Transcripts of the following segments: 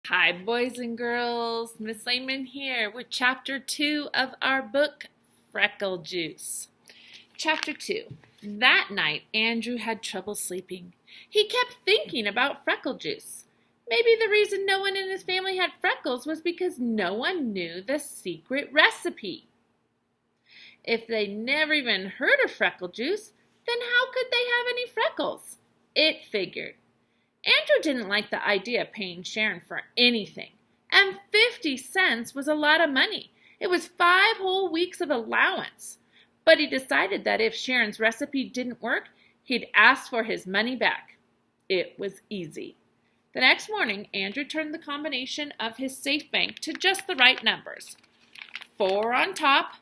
Hi, boys and girls. Miss Lehmann here with Chapter 2 of our book, Freckle Juice. Chapter 2. That night, Andrew had trouble sleeping. He kept thinking about Freckle Juice. Maybe the reason no one in his family had freckles was because no one knew the secret recipe. If they never even heard of Freckle Juice, then how could they have any freckles? It figured. Andrew didn't like the idea of paying Sharon for anything, and 50 cents was a lot of money. It was 5 whole weeks of allowance. But he decided that if Sharon's recipe didn't work, he'd ask for his money back. It was easy. The next morning, Andrew turned the combination of his safe bank to just the right numbers. 4 on top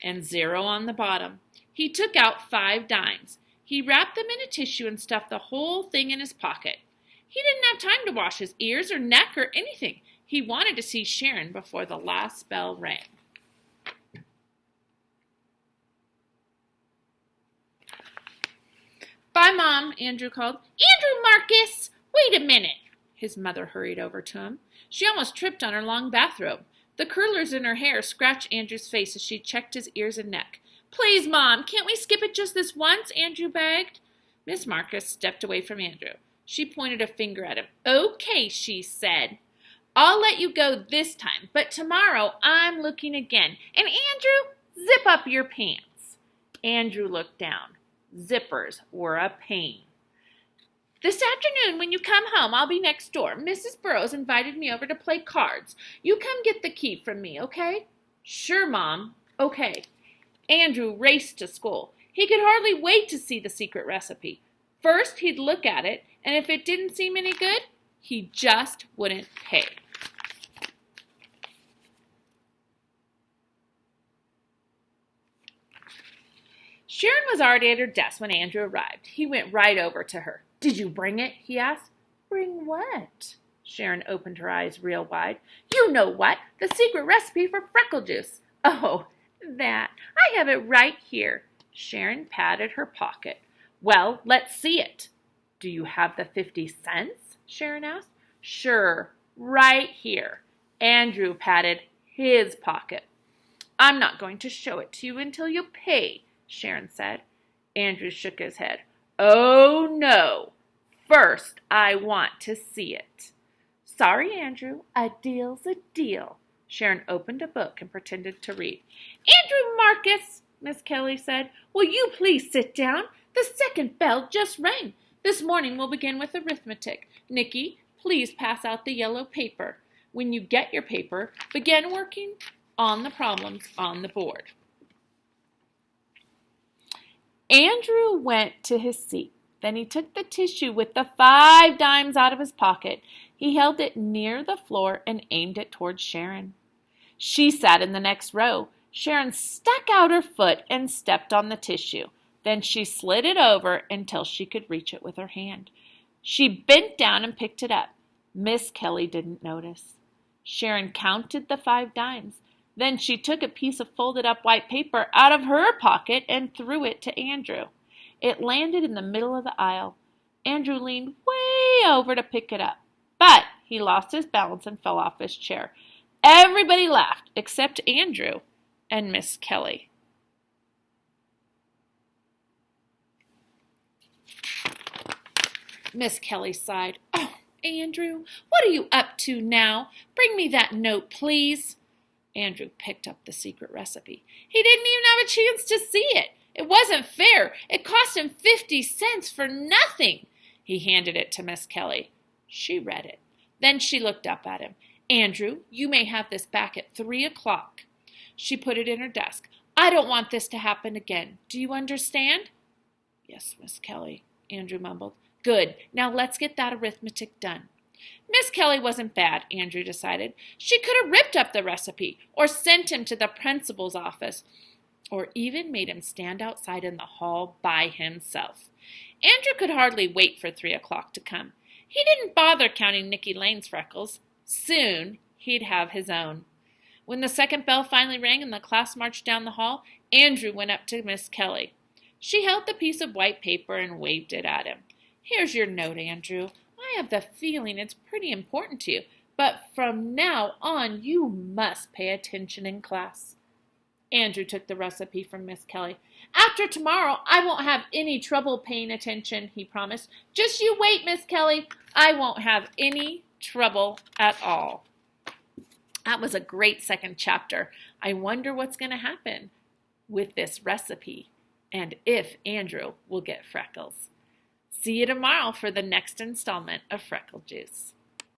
and 0 on the bottom. He took out 5 dimes. He wrapped them in a tissue and stuffed the whole thing in his pocket. He didn't have time to wash his ears or neck or anything. He wanted to see Sharon before the last bell rang. "Bye, Mom," Andrew called. "Andrew Marcus! Wait a minute!" His mother hurried over to him. She almost tripped on her long bathrobe. The curlers in her hair scratched Andrew's face as she checked his ears and neck. "Please, Mom, can't we skip it just this once?" Andrew begged. Miss Marcus stepped away from Andrew. She pointed a finger at him. "Okay," she said. "I'll let you go this time, but tomorrow I'm looking again. And Andrew, zip up your pants." Andrew looked down. Zippers were a pain. "This afternoon when you come home, I'll be next door. Mrs. Burrows invited me over to play cards. You come get the key from me, okay?" "Sure, Mom. Okay." Andrew raced to school. He could hardly wait to see the secret recipe. First, he'd look at it, and if it didn't seem any good, he just wouldn't pay. Sharon was already at her desk when Andrew arrived. He went right over to her. "Did you bring it?" he asked. "Bring what?" Sharon opened her eyes real wide. "You know what? The secret recipe for Freckle Juice." "Oh, that. I have it right here." Sharon patted her pocket. "Well, let's see it." "Do you have the 50 cents?" Sharon asked. "Sure, right here." Andrew patted his pocket. "I'm not going to show it to you until you pay," Sharon said. Andrew shook his head. "Oh, no. First, I want to see it." "Sorry, Andrew. A deal's a deal." Sharon opened a book and pretended to read. "Andrew Marcus," Miss Kelly said, "will you please sit down? The second bell just rang. This morning we'll begin with arithmetic. Nikki, please pass out the yellow paper. When you get your paper, begin working on the problems on the board." Andrew went to his seat. Then he took the tissue with the 5 dimes out of his pocket. He held it near the floor and aimed it towards Sharon. She sat in the next row. Sharon stuck out her foot and stepped on the tissue. Then she slid it over until she could reach it with her hand. She bent down and picked it up. Miss Kelly didn't notice. Sharon counted the 5 dimes. Then she took a piece of folded up white paper out of her pocket and threw it to Andrew. It landed in the middle of the aisle. Andrew leaned way over to pick it up, but he lost his balance and fell off his chair. Everybody laughed except Andrew and Miss Kelly. Miss Kelly sighed. "Oh, Andrew, what are you up to now? Bring me that note, please." Andrew picked up the secret recipe. He didn't even have a chance to see it. It wasn't fair. It cost him 50 cents for nothing. He handed it to Miss Kelly. She read it. Then she looked up at him. "Andrew, you may have this back at 3 o'clock. She put it in her desk. "I don't want this to happen again. Do you understand?" "Yes, Miss Kelly," Andrew mumbled. "Good. Now let's get that arithmetic done." Miss Kelly wasn't bad, Andrew decided. She could have ripped up the recipe, or sent him to the principal's office, or even made him stand outside in the hall by himself. Andrew could hardly wait for 3 o'clock to come. He didn't bother counting Nicky Lane's freckles. Soon he'd have his own. When the second bell finally rang and the class marched down the hall, Andrew went up to Miss Kelly. She held the piece of white paper and waved it at him. "Here's your note, Andrew. I have the feeling it's pretty important to you. But from now on, you must pay attention in class. Andrew took the recipe from Miss Kelly. After tomorrow, I won't have any trouble paying attention, he promised. Just you wait, Miss Kelly. I won't have any trouble at all. That was a great second chapter. I wonder what's going to happen with this recipe and if Andrew will get freckles. See you tomorrow for the next installment of Freckle Juice.